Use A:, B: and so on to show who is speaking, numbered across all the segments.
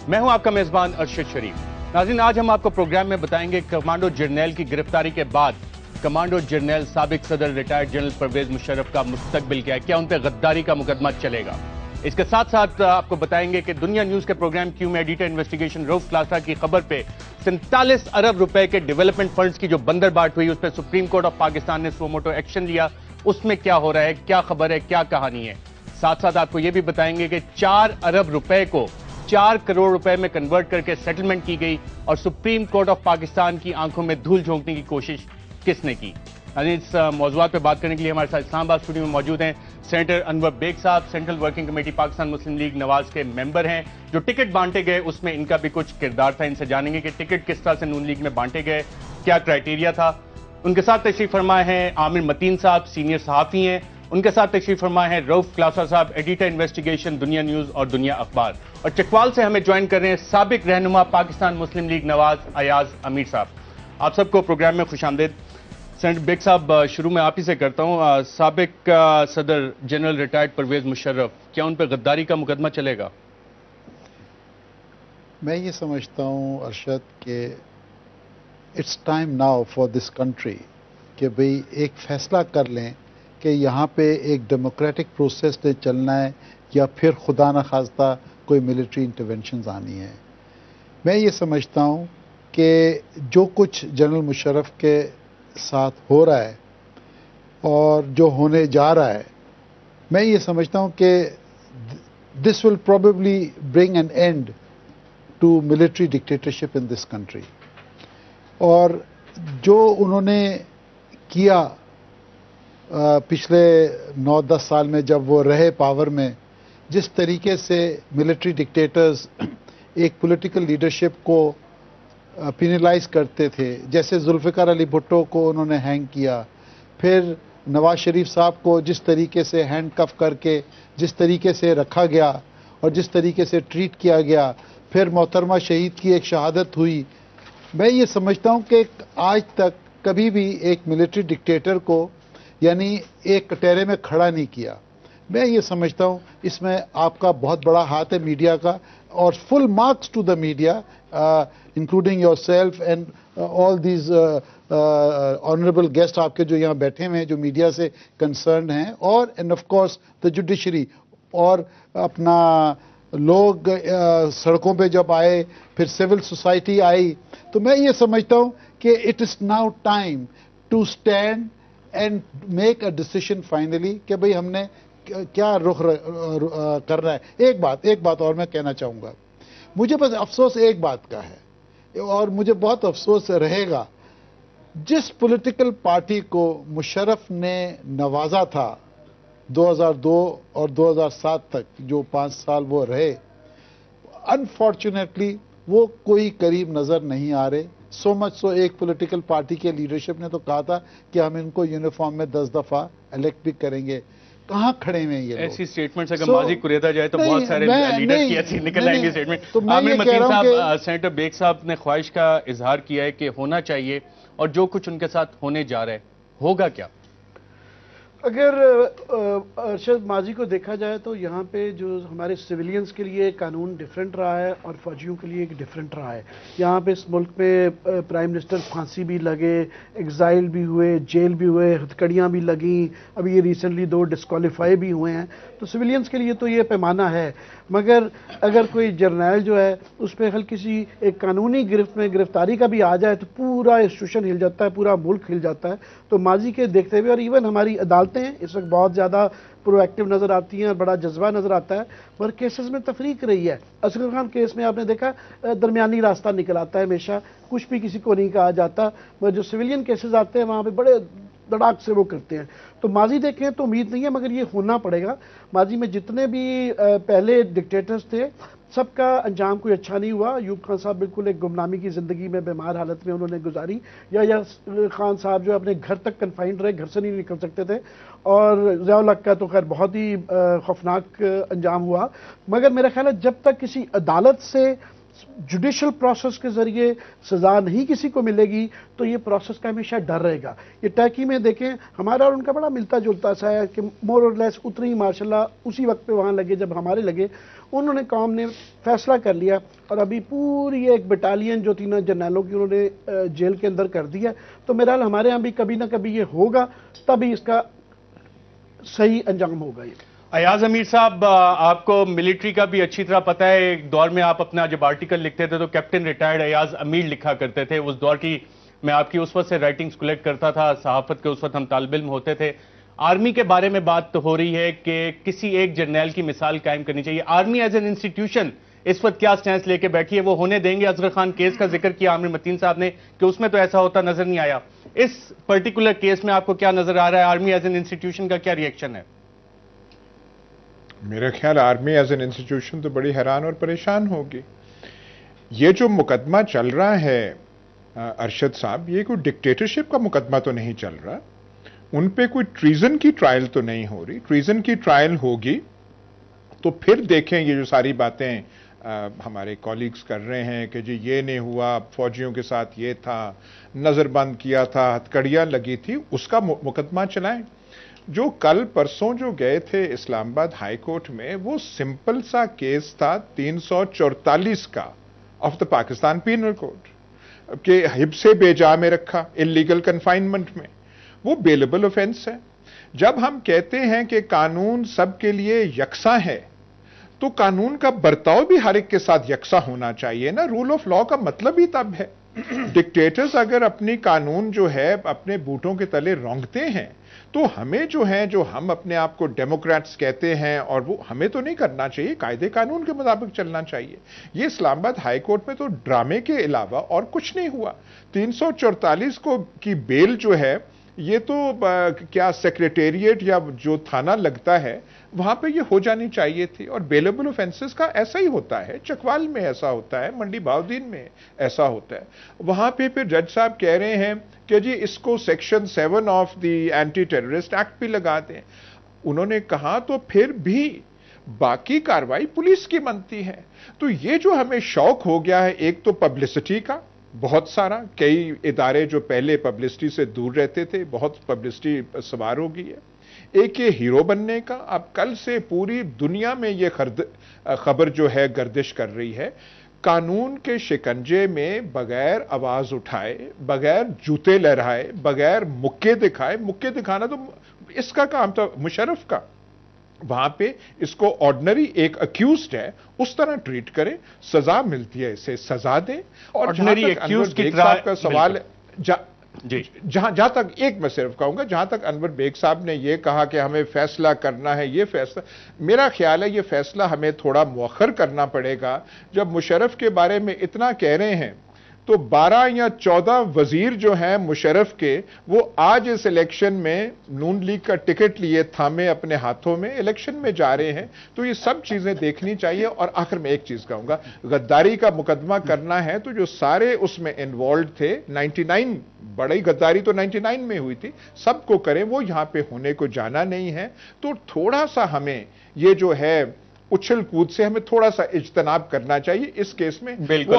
A: मैं हूं आपका मेजबान अरशद शरीफ। नाज़रीन, आज हम आपको प्रोग्राम में बताएंगे कमांडो जर्नैल की गिरफ्तारी के बाद कमांडो जर्नैल साबिक सदर रिटायर्ड जनरल परवेज मुशर्रफ का मुस्तकबिल क्या है, क्या उन पर गद्दारी का मुकदमा चलेगा। इसके साथ साथ आपको बताएंगे कि दुनिया न्यूज के प्रोग्राम क्यू में एडिटर इन्वेस्टिगेशन रऊफ क्लासा की खबर पे 47 अरब रुपए के डेवलपमेंट फंड्स की जो बंदरबाट हुई, उस पर सुप्रीम कोर्ट ऑफ पाकिस्तान ने सुमोटो एक्शन लिया। उसमें क्या हो रहा है, क्या खबर है, क्या कहानी है। साथ साथ आपको यह भी बताएंगे कि 4 अरब रुपए को 4 करोड़ रुपए में कन्वर्ट करके सेटलमेंट की गई और सुप्रीम कोर्ट ऑफ पाकिस्तान की आंखों में धूल झोंकने की कोशिश किसने की। इस मौजूद पे बात करने के लिए हमारे साथ इस्लामाबाद स्टूडियो में मौजूद हैं सेनेटर अनवर बेग साहब, सेंट्रल वर्किंग कमेटी पाकिस्तान मुस्लिम लीग नवाज के मेंबर हैं। जो टिकट बांटे गए उसमें इनका भी कुछ किरदार था, इनसे जानेंगे कि टिकट किस तरह से नून लीग में बांटे गए, क्या क्राइटेरिया था। उनके साथ तशरीफ फरमा हैं आमिर मतीन साहब, सीनियर सहाफी हैं। उनके साथ तशरीफ फरमा है रऊफ क्लासा साहब, एडिटर इन्वेस्टिगेशन दुनिया न्यूज और दुनिया अखबार। और चकवाल से हमें ज्वाइन कर रहे हैं साबिक रहनुमा पाकिस्तान मुस्लिम लीग नवाज अयाज अमीर साहब। आप सबको प्रोग्राम में खुशामदीद। सेनेटर बेग साहब, शुरू में आप ही से करता हूं। साबिक सदर जनरल रिटायर्ड परवेज मुशर्रफ, क्या उन पर गद्दारी का मुकदमा चलेगा?
B: मैं ये समझता हूं अरशद कि it's time now for this country कि भाई एक फैसला कर लें कि यहाँ पे एक डेमोक्रेटिक प्रोसेस ने चलना है या फिर खुदा न खास्ता कोई मिलिट्री इंटरवेंशंस आनी है। मैं ये समझता हूँ कि जो कुछ जनरल मुशर्रफ के साथ हो रहा है और जो होने जा रहा है, मैं ये समझता हूँ कि this will probably bring an end to military dictatorship in this country. और जो उन्होंने किया पिछले 9-10 साल में जब वो रहे पावर में, जिस तरीके से मिलिट्री डिक्टेटर्स एक पॉलिटिकल लीडरशिप को पिनलाइज करते थे, जैसे जुल्फ़िकार अली भुट्टो को उन्होंने हैंग किया, फिर नवाज शरीफ साहब को जिस तरीके से हैंड कफ करके जिस तरीके से रखा गया और जिस तरीके से ट्रीट किया गया, फिर मोहतरमा शहीद की एक शहादत हुई। मैं ये समझता हूँ कि आज तक कभी भी एक मिलिट्री डिक्टेटर को यानी एक कटहरे में खड़ा नहीं किया। मैं ये समझता हूँ इसमें आपका बहुत बड़ा हाथ है मीडिया का, और full marks to the media including yourself and all these honourable guest आपके जो यहाँ बैठे हुए हैं जो मीडिया से कंसर्न हैं, और end of course the judiciary और अपना लोग सड़कों पे जब आए, फिर सिविल सोसाइटी आई। तो मैं ये समझता हूँ कि it is now time to stand and make a decision finally कि भाई हमने क्या रुख करना है। एक बात और मैं कहना चाहूँगा, मुझे बस अफसोस एक बात का है और मुझे बहुत अफसोस रहेगा, जिस पॉलिटिकल पार्टी को मुशर्रफ ने नवाजा था 2002 और 2007 तक, जो 5 साल वो रहे, अनफॉर्चुनेटली वो कोई करीब नज़र नहीं आ रहे। सो मच सो एक पॉलिटिकल पार्टी के लीडरशिप ने तो कहा था कि हम इनको यूनिफॉर्म में 10 दफा इलेक्ट भी करेंगे। कहाँ खड़े हुए ये
A: ऐसी स्टेटमेंट अगर माजी कुरेदा जाए तो बहुत सारे लीडर्स की ऐसी निकल आएंगे स्टेटमेंट।
B: तो
A: आमिर मतीन साहब, सेनेटर बेग साहब ने ख्वाहिश का इजहार किया है कि होना चाहिए, और जो कुछ उनके साथ होने जा रहा है होगा क्या?
C: अगर अरशद माजी को देखा जाए तो यहाँ पे जो हमारे सिविलियंस के लिए कानून डिफरेंट रहा है और फौजियों के लिए एक डिफरेंट रहा है। यहाँ पे इस मुल्क में प्राइम मिनिस्टर फांसी भी लगे, एग्जाइल भी हुए, जेल भी हुए, हथकड़ियाँ भी लगीं, अभी ये रिसेंटली 2 डिस्क्वालीफाई भी हुए हैं। तो सिविलियंस के लिए तो ये पैमाना है, मगर अगर कोई जर्नैल जो है उस पर हल्की सी एक कानूनी गिरफ्तारी का भी आ जाए तो पूरा इंस्टीट्यूशन हिल जाता है, पूरा मुल्क हिल जाता है। तो माजी के देखते हुए, और इवन हमारी अदालतें इस वक्त बहुत ज़्यादा प्रोएक्टिव नज़र आती हैं और बड़ा जज्बा नज़र आता है, मगर केसेस में तफरीक रही है। असगर खान केस में आपने देखा दरमियानी रास्ता निकल आता है, हमेशा कुछ भी किसी को नहीं कहा जाता, मगर जो सिविलियन केसेस आते हैं वहाँ पे बड़े धड़ाक से वो करते हैं। तो माजी देखें तो उम्मीद नहीं है, मगर ये होना पड़ेगा। माजी में जितने भी पहले डिक्टेटर्स थे सबका अंजाम कोई अच्छा नहीं हुआ। यूब खान साहब बिल्कुल एक गुमनामी की ज़िंदगी में बीमार हालत में उन्होंने गुजारी, या खान साहब जो अपने घर तक कन्फाइंड रहे, घर से नहीं निकल सकते थे, और ज़िया-उल हक का तो खैर बहुत ही खौफनाक अंजाम हुआ। मगर मेरा ख्याल है जब तक किसी अदालत से जुडिशल प्रोसेस के जरिए सजा नहीं किसी को मिलेगी तो ये प्रोसेस का हमेशा डर रहेगा। ये टर्की में देखें हमारा और उनका बड़ा मिलता जुलता सा है कि मोर और लेस उतनी ही मार्शाल्लाह उसी वक्त पे वहाँ लगे जब हमारे लगे। उन्होंने कौम ने फैसला कर लिया और अभी पूरी एक बटालियन जो 3 जर्नैलों की उन्होंने जेल के अंदर कर दिया। तो मेरा हाल हमारे यहाँ भी कभी ना कभी ये होगा, तभी इसका सही अंजाम होगा। ये
A: अयाज अमीर साहब, आपको मिलिट्री का भी अच्छी तरह पता है। एक दौर में आप अपना जब आर्टिकल लिखते थे तो कैप्टन रिटायर्ड अयाज अमीर लिखा करते थे। उस दौर की मैं आपकी उस वक्त से राइटिंग्स कलेक्ट करता था, सहाफत के उस वक्त हम तालिब इल्म होते थे। आर्मी के बारे में बात तो हो रही है कि किसी एक जर्नैल की मिसाल कायम करनी चाहिए। आर्मी एज एन इंस्टीट्यूशन इस वक्त क्या स्टैंस लेके बैठी है, वो होने देंगे? अजगर खान केस का जिक्र किया आमिर मतीन साहब ने कि उसमें तो ऐसा होता नजर नहीं आया। इस पर्टिकुलर केस में आपको क्या नजर आ रहा है? आर्मी एज एन इंस्टीट्यूशन का क्या रिएक्शन है?
D: मेरा ख्याल आर्मी एज एन इंस्टीट्यूशन तो बड़ी हैरान और परेशान होगी। ये जो मुकदमा चल रहा है अरशद साहब, ये कोई डिक्टेटरशिप का मुकदमा तो नहीं चल रहा। उन पे कोई ट्रीजन की ट्रायल तो नहीं हो रही। ट्रीजन की ट्रायल होगी तो फिर देखें ये जो सारी बातें हमारे कॉलीग्स कर रहे हैं कि जी ये नहीं हुआ, फौजियों के साथ ये था, नजरबंद किया था, हथकड़ियां लगी थी, उसका मुकदमा चलाएं। जो कल परसों जो गए थे इस्लामाबाद हाई कोर्ट में, वो सिंपल सा केस था 344 का of the Pakistan penal code के हिब्से बेजा में रखा, इलीगल कन्फाइनमेंट में। वो बेलेबल ऑफेंस है। जब हम कहते हैं कि कानून सबके लिए यकसा है तो कानून का बर्ताव भी हर एक के साथ यकसा होना चाहिए ना। रूल ऑफ लॉ का मतलब ही तब है। डिक्टेटर्स अगर अपनी कानून जो है अपने बूटों के तले रौंदते हैं तो हमें जो है, जो हम अपने आप को डेमोक्रेट्स कहते हैं, और वो हमें तो नहीं करना चाहिए, कायदे कानून के मुताबिक चलना चाहिए। ये इस्लामाबाद हाई कोर्ट में तो ड्रामे के अलावा और कुछ नहीं हुआ। 344 को की बेल जो है, ये तो क्या सेक्रेटेरिएट या जो थाना लगता है वहां पे ये हो जानी चाहिए थी। और बेलेबल ऑफेंसेस का ऐसा ही होता है, चकवाल में ऐसा होता है, मंडी बाउद्दीन में ऐसा होता है। वहां पे फिर जज साहब कह रहे हैं कि जी इसको section 7 of the anti terrorist act भी लगा दें। उन्होंने कहा तो फिर भी बाकी कार्रवाई पुलिस की बनती है। तो ये जो हमें शौक हो गया है, एक तो पब्लिसिटी का बहुत सारा, कई इदारे जो पहले पब्लिसिटी से दूर रहते थे, बहुत पब्लिसिटी सवार हो गई है। एक ये हीरो बनने का, अब कल से पूरी दुनिया में ये खबर जो है गर्दिश कर रही है, कानून के शिकंजे में बगैर आवाज उठाए, बगैर जूते लहराए, बगैर मुक्के दिखाए। मुक्के दिखाना तो इसका काम था मुशर्रफ का। वहां पे इसको ऑर्डिनरी एक अक्यूज्ड है उस तरह ट्रीट करें, सजा मिलती है इसे सजा दें। और
A: ऑर्डिनरी अक्यूज्ड की तरह
D: का सवाल है जहां तक एक मैं सिर्फ कहूंगा, जहां तक अनवर बेग साहब ने यह कहा कि हमें फैसला करना है, ये फैसला मेरा ख्याल है ये फैसला हमें थोड़ा मुअख्खर करना पड़ेगा। जब मुशर्रफ के बारे में इतना कह रहे हैं तो 12 या 14 वजीर जो हैं मुशर्रफ के, वो आज इस इलेक्शन में नून लीग का टिकट लिए थामे अपने हाथों में इलेक्शन में जा रहे हैं। तो ये सब चीजें देखनी चाहिए। और आखिर में एक चीज कहूंगा, गद्दारी का मुकदमा करना है तो जो सारे उसमें इन्वॉल्व थे, 99 बड़ी गद्दारी तो 99 में हुई थी, सबको करें। वो यहां पे होने को जाना नहीं है। तो थोड़ा सा हमें ये जो है उछल कूद से हमें थोड़ा सा इज्तनाब करना चाहिए इस केस में।
A: बिल्कुल,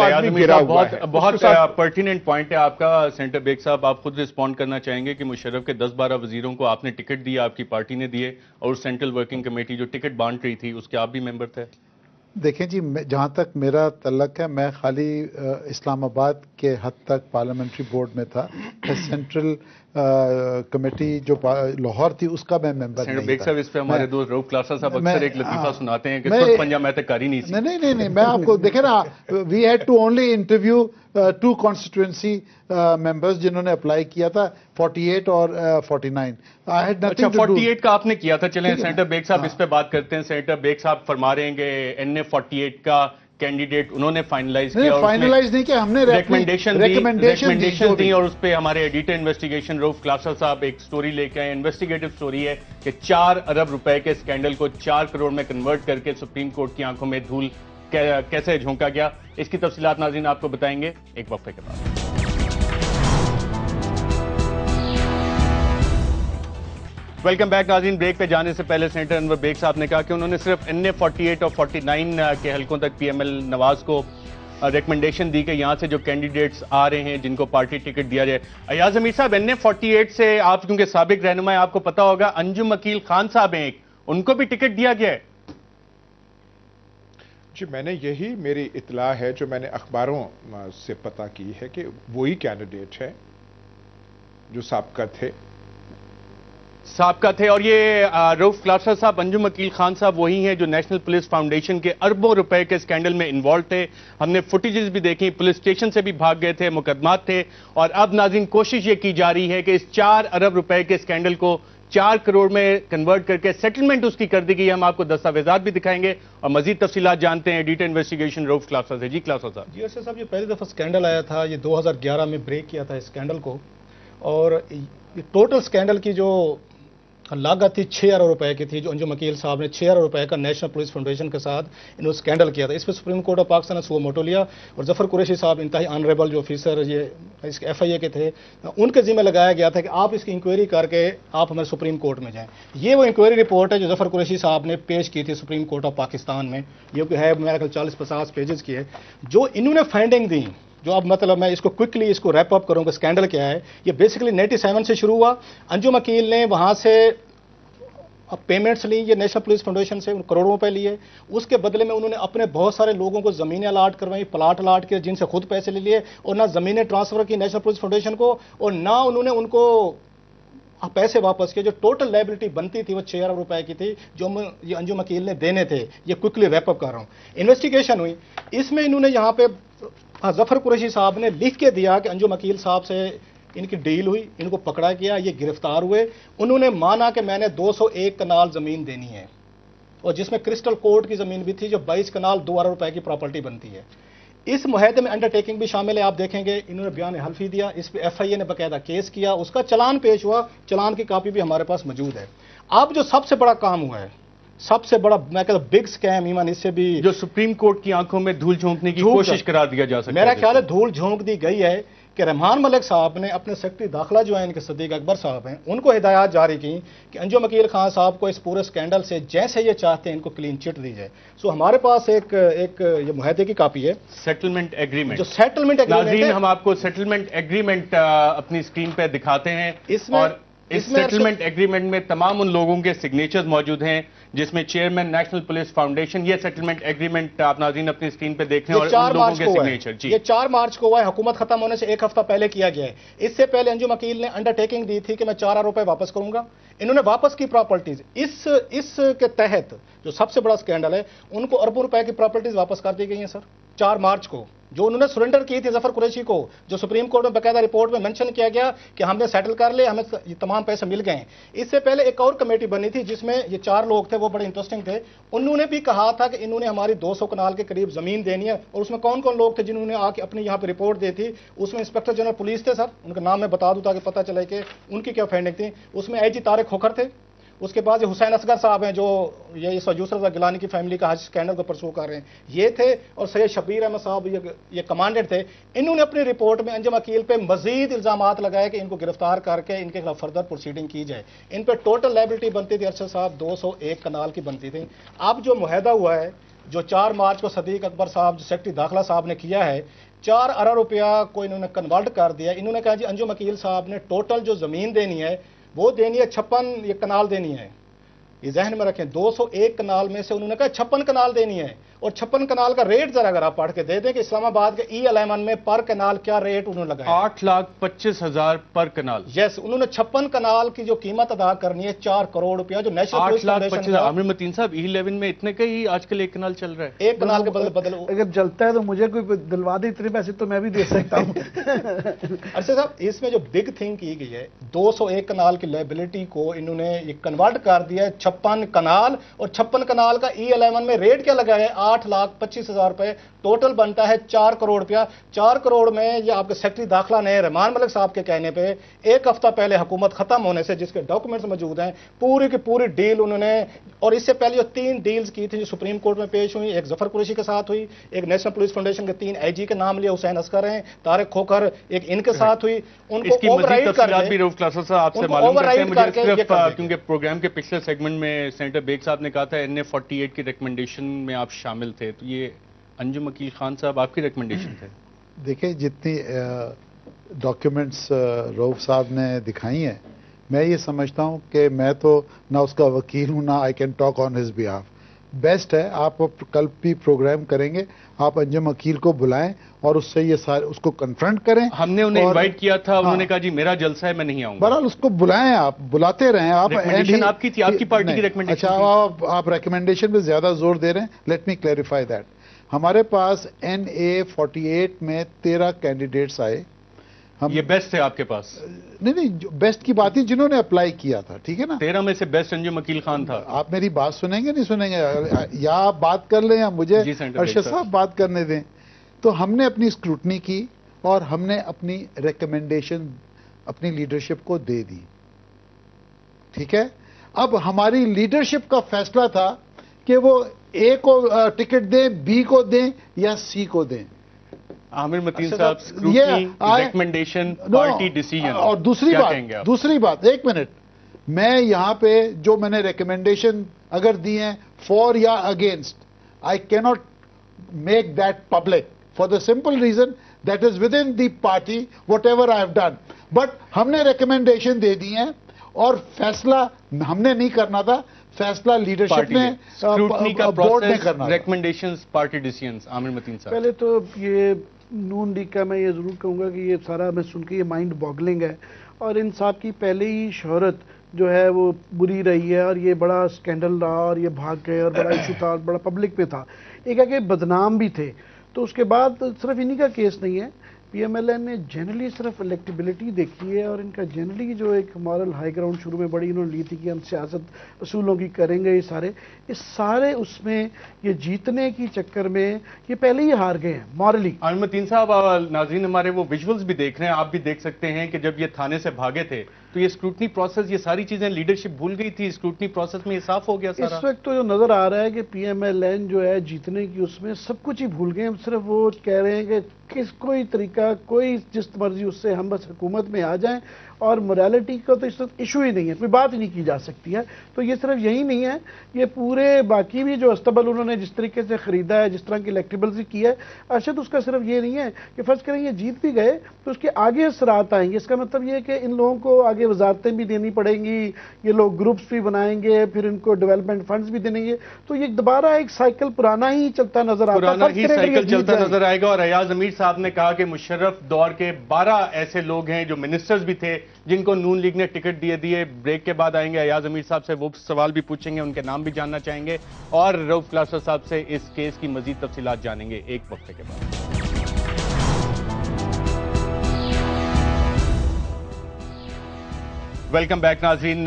A: बहुत पर्टिनेंट पॉइंट है आपका। सेनेटर बेग साहब, आप खुद रिस्पॉन्ड करना चाहेंगे कि मुशर्रफ के 10-12 वजीरों को आपने टिकट दिया, आपकी पार्टी ने दिए, और सेंट्रल वर्किंग कमेटी जो टिकट बांट रही थी उसके आप भी मेंबर थे?
B: देखें जी, जहां तक मेरा तल्लक है, मैं खाली इस्लामाबाद के हद तक पार्लियामेंट्री बोर्ड में था। सेंट्रल कमेटी जो लाहौर थी उसका मैं मेंबर नहीं था।
A: बेग साहब, इस पे हमारे दोस्त रऊफ क्लासा साहब अक्सर एक लतीफा सुनाते हैं कि खुद पंजा मैं तक नहीं सी।
B: नहीं, मैं आपको देखे ना, we had to only interview 2 constituency members जिन्होंने अप्लाई किया था, 48 और 49। I had nothing to do.
A: 48 का आपने किया था। चलें सेनेटर बेग साहब इस पे बात करते हैं। सेनेटर बेग साहब फरमा रहे हैं कि NA 48 का कैंडिडेट उन्होंने फाइनलाइज किया,
B: फाइनलाइज नहीं किया, हमने
A: रिकमेंडेशन दी। और उस पे हमारे एडिटर इन्वेस्टिगेशन रऊफ क्लासा साहब एक स्टोरी लेके आए, इन्वेस्टिगेटिव स्टोरी है कि 4 अरब रुपए के स्कैंडल को 4 करोड़ में कन्वर्ट करके सुप्रीम कोर्ट की आंखों में धूल कैसे झोंका गया। इसकी तफसीलात नाज़रीन आपको बताएंगे एक वक्फे के बाद। वेलकम बैक नाज़रीन। ब्रेक पे जाने से पहले सेनेटर अनवर बेग साहब ने कहा कि उन्होंने सिर्फ NA 48 और 49 के हलकों तक PML नवाज को ریکمنڈیشن دی کہ یہاں سے جو کینڈیڈیٹس آ رہے ہیں جن کو پارٹی ٹکٹ دیا جائے. ایاز امیر صاحب, NA48 سے آپ کیونکہ سابق رہنما آپ کو پتا ہوگا, انجم عقیل خان صاحب ہیں ایک, ان کو بھی ٹکٹ دیا گیا ہے.
D: جی, میں نے یہی میری اطلاع ہے جو میں نے اخباروں سے پتہ کی ہے کہ وہی کینڈیڈیٹ ہے جو سابقہ تھے.
A: اور یہ رؤف کلاسر صاحب, انجم عقیل خان صاحب وہی ہیں جو نیشنل پولیس فاؤنڈیشن کے اربوں روپے کے اسکینڈل میں انوالو تھے. ہم نے فوٹیجز بھی دیکھی, پولیس اسٹیشن سے بھی بھاگ گئے تھے, مقدمات تھے. اور اب ناظرین کوشش یہ کی جا رہی ہے کہ اس 4 ارب روپے کے اسکینڈل کو 4 کروڑ میں کنورٹ کر کے سیٹلمنٹ اس کی کر دی گئی. ہم آپ کو دستاویزات بھی دکھائیں گے اور مزید تفصیلات جانتے ہیں ایڈیٹر انویسٹیگیشن رؤف کلاسر سے. جی کلاسر صاحب.
E: جی ارشد صاحب, یہ پہلی دفعہ اسکینڈل آیا تھا, یہ 2011 میں بریک کیا تھا اسکینڈل کو, اور ٹوٹل اسکینڈل کی جو لاگت تھی 6 ارب روپے کی تھی, جو انجم عقیل صاحب نے 6 ارب روپے کا نیشنل پولیس فاؤنڈیشن کے ساتھ انہوں نے اسکینڈل کیا تھا. اس پہ سپریم کورٹ آف پاکستان نے سو موٹو لیا, اور ظفر قریشی صاحب انتہائی آنریبل جو آفیسر یہ اس کے FIA کے تھے, ان کے ذمہ لگایا گیا تھا کہ آپ اس کی انکوائری کر کے آپ ہمارے سپریم کورٹ میں جائیں. یہ وہ انکوائری رپورٹ ہے جو ظفر قریشی صاحب نے پیش کی تھی سپریم کورٹ آف پاکستان میں. یہ ہے میرا خیال 40-50 پیجز کی ہے. جو انہوں نے فائنڈنگ دی, جو اب مطلب میں اس کو کوئکلی اس کو ریپ اپ کروں گا, اسکینڈل کیا ہے. یہ بیسیکلی 97 سے شروع ہوا. انجم عقیل نے وہاں سے پیمنٹس لی, یہ نیشنل پولیس فاؤنڈیشن سے کروڑوں روپے لیے. اس کے بدلے میں انہوں نے اپنے بہت سارے لوگوں کو زمینیں الاٹ کروائیں, پلاٹ الاٹ کیے, جن سے خود پیسے لے لیے, اور نہ زمینیں ٹرانسفر کی نیشنل پولیس فاؤنڈیشن کو, اور نہ انہوں نے ان کو پیسے واپس کیے. جو ٹوٹل لائبلٹی بنتی تھی وہ 6 ارب روپے کی تھی جو یہ انجم عقیل نے دینے تھے. یہ کوئکلی ریپ اپ کر رہا ہوں. انویسٹیگیشن ہوئی, اس میں انہوں نے یہاں پہ ظفر قریشی صاحب نے لکھ کے دیا کہ انجم عقیل صاحب سے ان کی ڈیل ہوئی, ان کو پکڑا گیا, یہ گرفتار ہوئے. انہوں نے مانا کہ میں نے 201 کنال زمین دینی ہے, اور جس میں کرسٹل کورٹ کی زمین بھی تھی جو 22 کنال 2 ارب روپے کی پراپرٹی بنتی ہے. اس معاہدے میں انڈر ٹیکنگ بھی شامل ہے, آپ دیکھیں گے. انہوں نے بیان حلفی دیا, اس پہ FIA نے باقاعدہ کیس کیا, اس کا چلان پیش ہوا, چلان کی کاپی بھی ہمارے پاس موجود ہے. اب جو سب سے بڑا کام ہوا ہے, سب سے بڑا میں کہتا ہوں بگ اسکیم, ایمان اس سے بھی
A: جو سپریم کورٹ کی آنکھوں میں دھول جھونکنے کی کوشش کرا دیا جا سکتا ہے.
E: میرا خیال ہے دھول جھونک دی گئی ہے کہ رحمان ملک صاحب نے اپنے سیکرٹری داخلہ جو ہیں ان کے صدیق اکبر صاحب ہیں, ان کو ہدایات جاری کی کہ انجم عقیل خان صاحب کو اس پورے اسکینڈل سے جیسے یہ چاہتے ہیں ان کو کلین چٹ دی جائے. سو ہمارے پاس ایک یہ معاہدے کی کاپی ہے,
A: سیٹلمنٹ ایگریمنٹ.
E: جو سیٹلمنٹ ایگریمنٹ
A: ناظرین ہم آپ کو سیٹلمنٹ ایگریمنٹ اپنی اسکرین پہ دکھاتے ہیں, اور اس سیٹلمنٹ ایگریمنٹ میں تمام ان لوگوں کے سگنیچرز موجود ہیں جس میں چیئرمین نیشنل پولیس فاؤنڈیشن. یہ سیٹلمنٹ ایگریمنٹ آپ ناظرین اپنی اسکرین پہ دیکھیں, اور ان لوگوں کے سگنیچر.
E: یہ 4 مارچ کو ہوا ہے, حکومت ختم ہونے سے 1 ہفتہ پہلے کیا گیا ہے. اس سے پہلے انجم عقیل نے انڈر ٹیکنگ دی تھی کہ میں 4 ارب روپے واپس کروں گا. انہوں نے واپس کی پراپرٹیز. اس کے تحت جو سب سے بڑا اسکینڈل ہے, ان کو اربوں روپے کی پراپرٹیز واپس کر دی گئی ہیں سر 4 مارچ کو, جو انہوں نے سرنڈر کی تھی ظفر قریشی کو, جو سپریم کورٹ میں باقاعدہ رپورٹ میں مینشن کیا گیا کہ ہم نے سیٹل کر لے, ہمیں یہ تمام پیسے مل گئے ہیں. اس سے پہلے ایک اور کمیٹی بنی تھی جس میں یہ 4 لوگ تھے, وہ بڑے انٹرسٹنگ تھے. انہوں نے بھی کہا تھا کہ انہوں نے ہماری 200 کنال کے قریب زمین دینی ہے, اور اس میں کون کون لوگ تھے جنہوں نے آ کے اپنی یہاں پہ رپورٹ دی تھی. اس میں انسپیکٹر جنرل پولیس تھے سر, ان کا نام میں بتا دوں تاکہ پتہ چلے کہ ان کی کیا فائنڈنگ تھی. اس میں IG طارق کھوکھر تھے. اس کے بعد یہ حسین اصغر صاحب ہیں جو یہ یوسف رضا گیلانی کی فیملی کا حج اسکینڈل کو پرسو کر رہے ہیں, یہ تھے. اور سید شبیر احمد صاحب یہ کمانڈر تھے. انہوں نے اپنی رپورٹ میں انجم عقیل پہ مزید الزامات لگائے کہ ان کو گرفتار کر کے ان کے خلاف فردر پروسیڈنگ کی جائے. ان پہ ٹوٹل لائبلٹی بنتی تھی ارشد صاحب 201 کنال کی بنتی تھی. اب جو معاہدہ ہوا ہے, جو 4 مارچ کو صدیق اکبر صاحب جو سیکرٹری داخلہ صاحب نے کیا ہے, 4 ارب روپیہ کو انہوں نے کنورٹ کر دیا. انہوں نے کہا جی انجم عقیل صاحب نے ٹوٹل جو زمین دینی ہے وہ دینی ہے 56 کنال دینی ہے. یہ ذہن میں رکھیں, 201 کنال میں سے انہوں نے کہا 56 کنال دینی ہے. اور 56 کنال کا ریٹ ذرا اگر آپ پڑھ کے دے دیں کہ اسلام آباد کے E11 میں پر کنال کیا ریٹ انہوں نے لگایا,
A: 8,25,000 پر کنال.
E: یس, انہوں نے 56 کنال کی جو قیمت ادا کرنی ہے 4 کروڑ روپیہ, جو نیشنل پولیس فاؤنڈیشن.
A: عامر متین صاحب E11 میں اتنے کا ہی آج کل 1 کنال چل رہا ہے.
E: 1 کنال کے بدل
C: اگر چلتا ہے تو مجھے کوئی دلوا دے, اتنے پیسے تو میں بھی دے سکتا ہوں.
E: ارشد صاحب, اس میں جو بگ تھنگ کی گئی ہے, 201 کنال کی لائبلٹی کو انہوں نے یہ کنورٹ کر دیا ہے 56 کنال, اور 56 کنال کا E11 میں ریٹ کیا لگا ہے 8,25,000 روپے. ٹوٹل بنتا ہے 4 کروڑ روپیہ. 4 کروڑ میں یہ آپ کے سیکرٹری داخلہ نے رحمان ملک صاحب کے کہنے پہ 1 ہفتہ پہلے حکومت ختم ہونے سے, جس کے ڈاکومنٹس موجود ہیں, پوری کی پوری ڈیل انہوں نے. اور اس سے پہلے جو 3 ڈیلز کی تھی جو سپریم کورٹ میں پیش ہوئی, ایک ظفر قریشی کے ساتھ ہوئی, ایک نیشنل پولیس فاؤنڈیشن کے 3 IG کے نام لیا, حسین اصغر ہیں, طارق کھوکھر, ایک ان کے ساتھ ہوئی. ان کو اوور رائڈ کر کے,
A: بھی رؤف کلاسر صاحب آپ سے معلوم کرتے ہیں. مجھے صرف کیونکہ پروگرام کے پچھلے سیگمنٹ میں سینیٹر بیگ صاحب نے کہا تھا NA48 کی ریکمنڈیشن میں آپ شامل تھے, تو یہ अंजुम अकील खान साहब आपकी रिकमेंडेशन थे?
B: देखिए, जितनी डॉक्यूमेंट्स रऊफ साहब ने दिखाई हैं, मैं ये समझता हूँ कि मैं तो ना उसका वकील हूँ, ना I can talk on his behalf. Best है, आप कल भी प्रोग्राम करेंगे, आप अंजुम अकील को बुलाएं और उससे ये सारे उसको कन्फ्रंट करें।
A: हमने उन्हें इनवाइट किया था, उन्होंने कहा जी मेरा जलसा है, मैं नहीं आऊंगा।
B: बहरहाल उसको बुलाएं, आप बुलाते रहें। आप
A: रिकमेंडेशन आपकी थी, आपकी पार्टी की रिकमेंडेशन।
B: अच्छा, आप रिकमेंडेशन पे ज्यादा जोर दे रहे हैं। Let me clarify that. हमारे पास NA 48 में 13 कैंडिडेट्स आए।
A: ये बेस्ट है आपके पास?
B: नहीं, बेस्ट की बात ही जिन्होंने अप्लाई किया था, ठीक है ना।
A: 13 में से बेस्ट अंजुम अकील खान था।
B: आप मेरी बात सुनेंगे नहीं सुनेंगे, या आप बात कर लें या मुझे अरशद साहब बात करने दें। तो हमने अपनी स्क्रूटनी की और हमने अपनी रिकमेंडेशन अपनी लीडरशिप को दे दी, ठीक है। अब हमारी लीडरशिप का फैसला था कि वो A को टिकट दें, B को दें या C को दें।
A: आमिर मतीन साहब, स्क्रूटनी, रिकमेंडेशन, पार्टी डिसीजन।
B: और दूसरी बात, एक मिनट, मैं यहां पे जो मैंने रिकमेंडेशन अगर दी हैं फॉर या against, I cannot make that public for the simple reason that is within the party whatever I have done. But हमने रिकमेंडेशन दे दी है और फैसला हमने नहीं करना था, फैसला लीडरशिप ने,
A: स्क्रूटनी का
B: बोर्ड ने करना।
A: Recommendations, party decisions. Amir Mateen साहब,
C: पहले तो ये नून लीग का मैं ये ज़रूर कहूँगा कि ये सारा मैं सुन के ये माइंड बॉगलिंग है, और इन साहब की पहले ही शोहरत जो है वो बुरी रही है, और ये बड़ा स्कैंडल रहा और ये भाग गए और बड़ा इशू था और बड़ा पब्लिक पे था। एक है कि बदनाम भी थे। तो उसके बाद सिर्फ इन्हीं का केस नहीं है, PMLN ने जनरली सिर्फ इलेक्टिबिलिटी देखी है, और इनका जनरली जो एक मॉरल हाई ग्राउंड शुरू में बड़ी इन्होंने ली थी कि हम सियासत असूलों की करेंगे, ये सारे उसमें ये जीतने की चक्कर में ये पहले ही हार गए हैं मॉरली।
A: आमिर मतीन साहब, नाज़रीन हमारे वो विजुअल्स भी देख रहे हैं, आप भी देख सकते हैं कि जब ये थाने से भागे थे तो ये स्क्रूटनी प्रोसेस, ये सारी चीजें लीडरशिप भूल गई थी, स्क्रूटनी प्रोसेस में ये साफ हो गया सारा।
C: इस वक्त तो जो नजर आ रहा है कि PMLN जो है जीतने की उसमें सब कुछ ही भूल गए। हम सिर्फ वो कह रहे हैं कि कोई तरीका, कोई जिस मर्जी उससे हम बस हुकूमत में आ जाएं, और मोरालिटी का तो इस वक्त इशू ही नहीं है, कोई बात ही नहीं की जा सकती है। तो ये सिर्फ यही नहीं है, ये पूरे बाकी भी जो अस्तबल उन्होंने जिस तरीके से खरीदा है, जिस तरह की इलेक्टिबल्स की है, अरशद उसका सिर्फ ये नहीं है कि फर्ज करें ये जीत भी गए तो उसके आगे असरात आएंगे। इसका मतलब ये है कि इन लोगों को आगे वजारतें भी देनी पड़ेंगी, ये लोग ग्रुप्स भी बनाएंगे, फिर इनको डेवलपमेंट फंड्स भी देंगे, तो ये दोबारा एक साइकिल पुराना ही चलता नजर आता
A: नजर आएगा। और अयाज अमीर साहब ने कहा कि मुशर्रफ दौर के 12 ऐसे लोग हैं जो मिनिस्टर्स भी थे जिनको नून लीग ने टिकट दिए। ब्रेक के बाद आएंगे, अयाज अमीर साहब से वो सवाल भी पूछेंगे, उनके नाम भी जानना चाहेंगे, और रऊफ क्लासर साहब से इस केस की मजीद तफसीलात जानेंगे एक वक्त के बाद। वेलकम बैक नाज़रीन।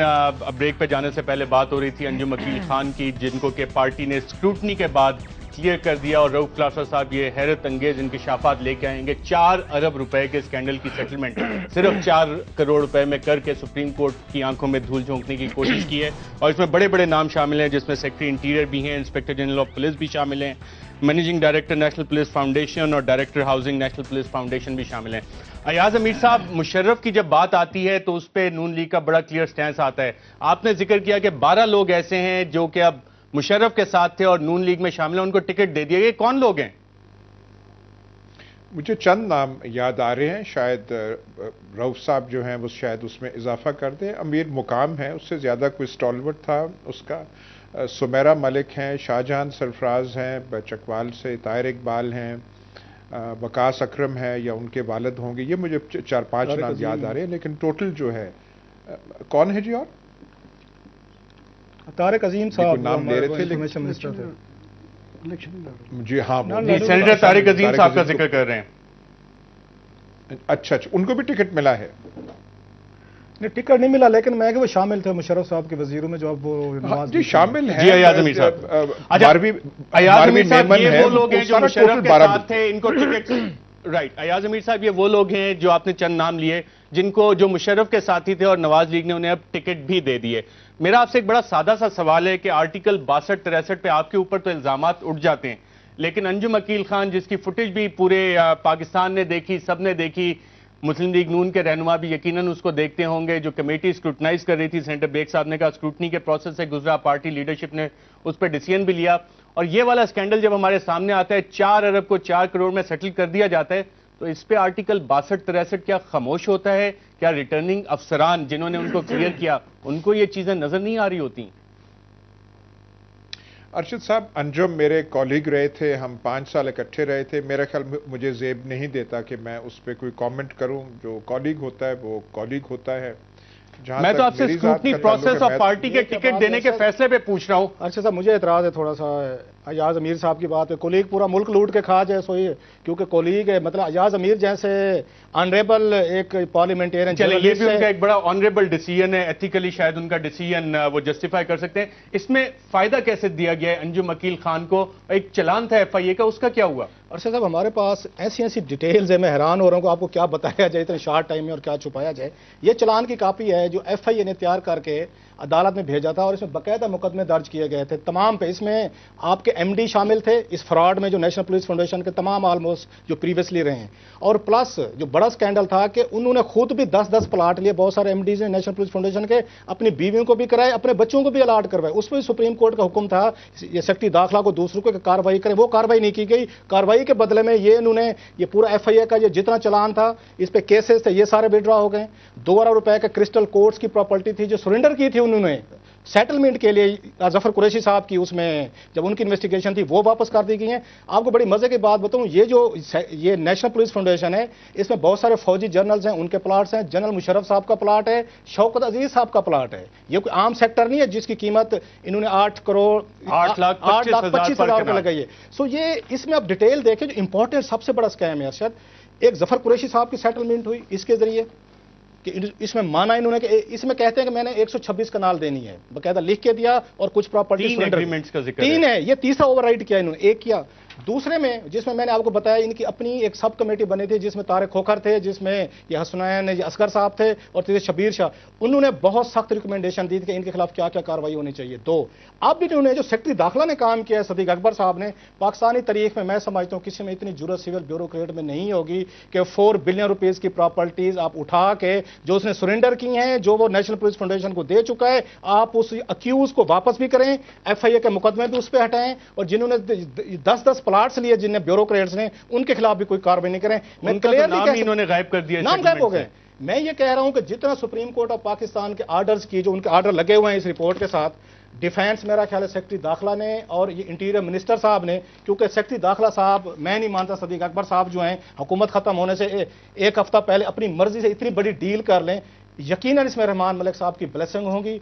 A: ब्रेक पे जाने से पहले बात हो रही थी अंजुम अकील खान की, जिनको के पार्टी ने स्क्रूटनी के बाद क्लियर कर दिया, और रऊफ क्लासर साहब ये हैरत अंगेज इंकशाफात लेके आएंगे। 4 अरब रुपए के स्कैंडल की सेटलमेंट सिर्फ 4 करोड़ रुपए में करके सुप्रीम कोर्ट की आंखों में धूल झोंकने की कोशिश की है, और इसमें बड़े बड़े नाम शामिल हैं, जिसमें सेक्रेटरी इंटीरियर भी हैं, इंस्पेक्टर जनरल ऑफ पुलिस भी शामिल हैं, managing director national police foundation और director housing national police foundation भी शामिल हैं। अयाज अमीर साहब, मुशर्रफ की जब बात आती है तो उस पर नून लीग का बड़ा क्लियर स्टैंस आता है। आपने जिक्र किया कि 12 लोग ऐसे हैं जो कि अब मुशर्रफ के साथ थे और नून लीग में शामिल हैं, उनको टिकट दे दिया। ये कौन लोग हैं?
D: मुझे चंद नाम याद आ रहे हैं, शायद रऊफ साहब जो हैं वो शायद उसमें इजाफा कर दें। अमीर मुकाम है, उससे ज़्यादा कोई स्टॉलवर्ट था उसका। सुमेरा मलिक हैं, शाहजहां सरफराज हैं चकवाल से, ताहिर इकबाल हैं, वकास अकरम है या उनके वालिद होंगे, ये मुझे 4-5 नाम याद आ रहे हैं, लेकिन टोटल जो है कौन है जी? और
E: तारिक अजीम साहब
D: नाम ले रहे थे,
E: इन्फॉर्मेशन मिनिस्टर थे।
D: जी हाँ,
A: सेनेटर तारिक अजीम साहब का जिक्र कर रहे हैं।
D: अच्छा, उनको भी टिकट मिला है?
E: नहीं, टिकट नहीं मिला, लेकिन मैं कि वो शामिल थे मुशर्रफ साहब के वजीरों में, जो अब वो नवाज
D: जी शामिल है।
A: जी अयाज अमीर साहब, अयाज अमीर साहब ये वो लोग हैं जो मुशर्रफ के साथ थे, इनको टिकट राइट। अयाज अमीर साहब ये वो लोग हैं जो आपने चंद नाम लिए, जिनको जो मुशर्रफ के साथी थे और नवाज लीग ने उन्हें अब टिकट भी दे दिए। मेरा आपसे एक बड़ा सादा सा सवाल है कि आर्टिकल 62-63 पे आपके ऊपर तो इल्जामात उठ जाते हैं, लेकिन अंजुम अकील खान जिसकी फुटेज भी पूरे पाकिस्तान ने देखी, सबने देखी, مسلم لیگ نون کے رہنما بھی یقیناً اس کو دیکھتے ہوں گے. جو کمیٹی اسکروٹنائز کر رہی تھی, سینیٹر بیگ صاحب نے کہا اسکروٹنی کے پروسیس سے گزرا, پارٹی لیڈرشپ نے اس پہ ڈیسیژن بھی لیا, اور یہ والا اسکینڈل جب ہمارے سامنے آتا ہے 4 ارب کو 4 کروڑ میں سیٹل کر دیا جاتا ہے, تو اس پہ آرٹیکل 62-63 کیا خاموش ہوتا ہے؟ کیا ریٹرننگ افسران جنہوں نے ان کو کلیئر کیا ان کو یہ چیزیں نظر نہیں آ رہی ہوتی؟
D: ارشد صاحب, انجم میرے کولیگ رہے تھے, ہم 5 سال اکٹھے رہے تھے. میرا خیال مجھے زیب نہیں دیتا کہ میں اس پہ کوئی کامنٹ کروں. جو کولیگ ہوتا ہے وہ کولیگ ہوتا ہے.
A: میں تو آپ سے اسکروٹنی پروسیس اور پارٹی کے ٹکٹ دینے کے فیصلے پہ پوچھ رہا ہوں.
E: اچھا صاحب, مجھے اعتراض ہے تھوڑا سا ایاز امیر صاحب کی بات ہے. کولیگ پورا ملک لوٹ کے کھا جائے سو یہ, کیونکہ کولیگ ہے, مطلب ایاز امیر جیسے آنریبل ایک پارلیمنٹیرین,
A: چلے یہ بھی ان کا ایک بڑا آنریبل ڈیسیژن ہے, ایتھیکلی شاید ان کا ڈیسیژن وہ جسٹیفائی کر سکتے ہیں. اس میں فائدہ کیسے دیا گیا ہے انجم عقیل خان کو؟ ایک چلان تھا ایف آئی اے کا, اس کا کیا ہوا؟
E: ارشد صاحب, ہمارے پاس ایسی ڈیٹیلز ہیں, میں حیران ہو رہا ہوں کہ آپ کو کیا بتایا جائے اتنے شارٹ ٹائم میں اور کیا چھپایا جائے. یہ چلان کی کاپی ہے جو ایف آئی اے نے تیار کر کے عدالت میں بھیجا تھا, اور اس میں باقاعدہ مقدمے درج کیے گئے تھے تمام پہ. اس میں آپ کے ایم ڈی شامل تھے اس فراڈ میں, جو نیشنل پولیس فاؤنڈیشن کے تمام آلموسٹ جو پریویسلی رہے ہیں, اور پلس جو بڑا سکینڈل تھا کہ انہوں نے خود بھی 10-10 پلاٹ لیے. بہت سارے ایم ڈیز نے نیشنل پولیس فاؤنڈیشن کے اپنی بیویوں کو بھی کرائے, اپنے بچوں کو بھی الاٹ کروائے. اس میں سپریم کورٹ کا حکم تھا یہ سیکٹری داخلہ کو دوسروں کو کارروائی کریں, وہ کارروائی نہیں کی گئی. کارروائی کے بدلے میں یہ انہوں نے یہ پورا ایف آئی اے کا یہ جتنا چلان تھا, اس پہ کیسز تھے, یہ سارے وڈرا ہو گئے. 2 ارب روپے کا کرسٹل کورٹس کی پراپرٹی تھی جو سرنڈر کی تھی انہوں نے سیٹلمنٹ کے لیے ظفر قریشی صاحب کی, اس میں جب ان کی انویسٹیگیشن تھی وہ واپس کر دی گئی ہیں. آپ کو بڑی مزے کی بات بتاؤں, یہ نیشنل پولیس فاؤنڈیشن ہے, اس میں بہت سارے فوجی جنرلز ہیں, ان کے پلاٹس ہیں. جنرل مشرف صاحب کا پلاٹ ہے, شوکت عزیز صاحب کا پلاٹ ہے. یہ کوئی عام سیکٹر نہیں ہے جس کی قیمت انہوں نے 8,25,000 روپے لگائی ہے. سو یہ اس میں آپ ڈیٹیل دیکھیں, جو امپورٹنٹ سب سے بڑا اسکیم ہے ارشد, ایک ظفر قریشی صاحب کی سیٹلمنٹ ہوئی اس کے ذریعے کہ اس میں مانا انہوں نے کہ اس میں کہتے ہیں کہ میں نے 126 کنال دینی ہے, باقاعدہ لکھ کے دیا, اور کچھ پراپرٹی
A: 3 ایگریمنٹس کا ذکر
E: 3 ہے. یہ تیسرا اوور رائڈ کیا انہوں نے, ایک کیا. دوسرے میں جس میں نے آپ کو بتایا ان کی اپنی ایک سب کمیٹی بنی تھی, جس میں طارق کھوکھر تھے, جس میں یہ حسنین یہ اصغر صاحب تھے, اور تیسرے شبیر شاہ. انہوں نے بہت سخت ریکمنڈیشن دی تھی کہ ان کے خلاف کیا کیا کارروائی ہونی چاہیے. 2 اب بھی انہوں نے جو سیکٹری داخلہ نے کام کیا ہے صدیق اکبر صاحب نے, پاکستانی تاریخ میں سمجھتا ہوں کسی میں اتنی جرأت سول بیوروکریٹ میں نہیں ہوگی کہ 4 بلین روپیز کی پراپرٹیز آپ اٹھا کے جو اس نے سرنڈر کی ہیں, جو وہ نیشنل پولیس فاؤنڈیشن کو دے چکا ہے, آپ اس اکیوز کو واپس بھی کریں, ایف آئی اے کے مقدمے بھی اس پہ ہٹائیں, اور جنہوں نے 10-10 پلاٹس لیے جن نے بیوروکریٹس نے, ان کے خلاف بھی کوئی کارروائی نہیں کریں. میں کلیئرلی
A: انہوں نے غائب کر دیا,
E: نام غائب ہو گئے. میں یہ کہہ رہا ہوں کہ جتنا سپریم کورٹ آف پاکستان کے آرڈرز کی, جو ان کے آرڈر لگے ہوئے ہیں اس رپورٹ کے ساتھ, ڈیفینس میرا خیال ہے سیکٹری داخلہ نے اور یہ انٹیریئر منسٹر صاحب نے, کیونکہ سیکٹری داخلہ صاحب میں نہیں مانتا صدیق اکبر صاحب جو ہیں حکومت ختم ہونے سے 1 ہفتہ پہلے اپنی مرضی سے اتنی بڑی ڈیل کر لیں, یقیناً اس میں رحمان ملک صاحب کی بلیسنگ ہوں گی.